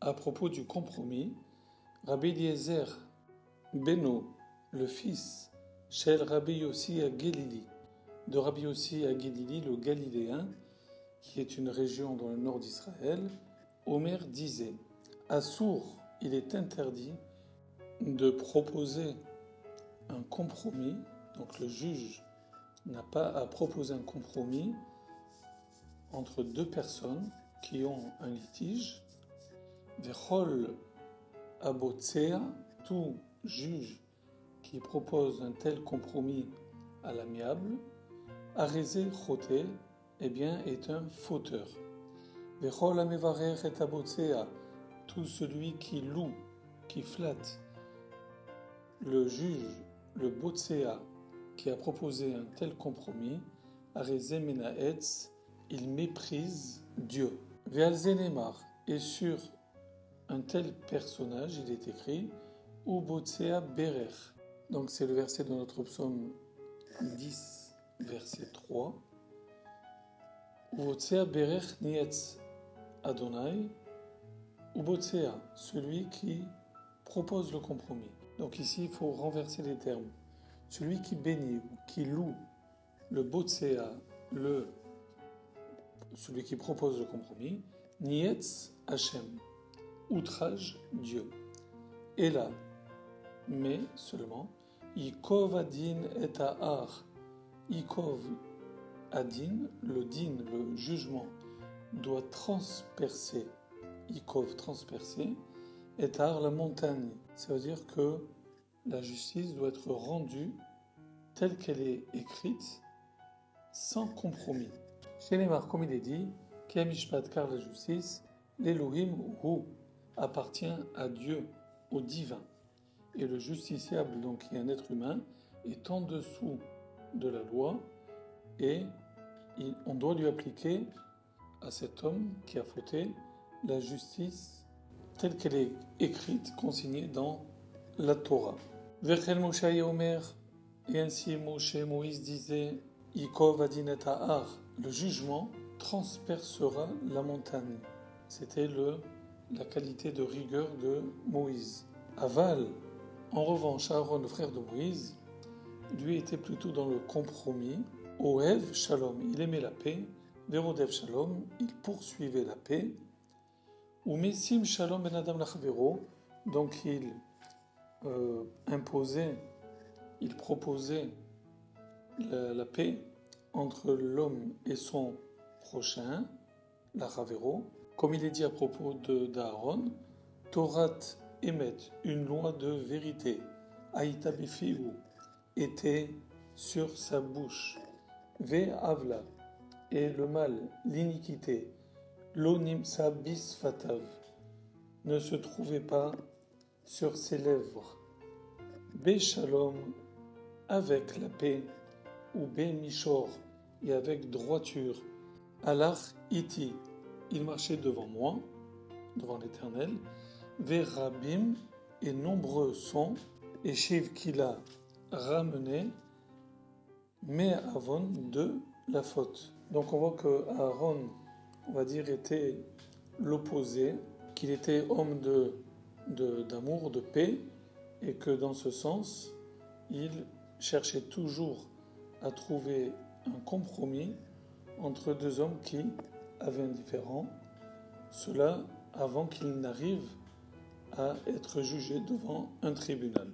à propos du compromis, Rabbi Eliezer Beno, le fils Shel Rabbi Yossi à Gélili, de Rabbi Yossi à Gélili, le Galiléen, qui est une région dans le nord d'Israël, Omer disait: Assour, il est interdit de proposer un compromis, donc le juge n'a pas à proposer un compromis entre deux personnes qui ont un litige. Vechol abotsea, tout juge qui propose un tel compromis à l'amiable, arézé choté, eh bien, est un fauteur. Vechol amevarer et abotsea, tout celui qui loue, qui flatte le juge, le botsea, qui a proposé un tel compromis, arézé menaetz, il méprise Dieu. Ve'alzenemar, et sur un tel personnage, il est écrit ou botsea berer. Donc c'est le verset de notre psaume 10, verset 3. Ou botsea berer nietz Adonai, ou botsea, celui qui propose le compromis. Donc ici, il faut renverser les termes. Celui qui bénit ou qui loue, le botsea, celui qui propose le compromis, nietz Hashem, outrage Dieu. Et là, mais seulement, Yikov adin et ahar. Yikov adin, le din, le jugement, doit transpercer, Yikov transpercer, et ahar la montagne. Ça veut dire que la justice doit être rendue telle qu'elle est écrite, sans compromis. Chez les marques, comme il est dit, Kemishpat, car la justice, l'Elohim hu, appartient à Dieu, au divin. Et le justiciable, donc qui est un être humain, est en dessous de la loi et on doit lui appliquer à cet homme qui a fauté la justice telle qu'elle est écrite, consignée dans la Torah. Vechel Moshe Omer, et ainsi Moïse disait, Yikov adin et ahar, le jugement transpercera la montagne. C'était la qualité de rigueur de Moïse. Aval, en revanche, Aaron, le frère de Moïse, lui était plutôt dans le compromis. Ohev Shalom, il aimait la paix. Verodev Shalom, il poursuivait la paix. Ou Messim Shalom ben Adam lachavero, donc il proposait la paix entre l'homme et son prochain, lachavero. Comme il est dit à propos d'Aaron, Torah émet une loi de vérité, Aïta befihu, était sur sa bouche, Ve avla, et le mal, l'iniquité, Lo nimsa bisfatav, ne se trouvait pas sur ses lèvres, Be shalom, avec la paix, ou Be mishor, et avec droiture, Alach iti, il marchait devant moi, devant l'Éternel, Verabim, et nombreux sont, et Shiv qui l'a ramené, mais Avon de la faute. Donc on voit que Aaron, on va dire, était l'opposé, qu'il était homme d'amour, de paix, et que dans ce sens, il cherchait toujours à trouver un compromis entre deux hommes qui avaient un différend, cela avant qu'il n'arrive à être jugé devant un tribunal.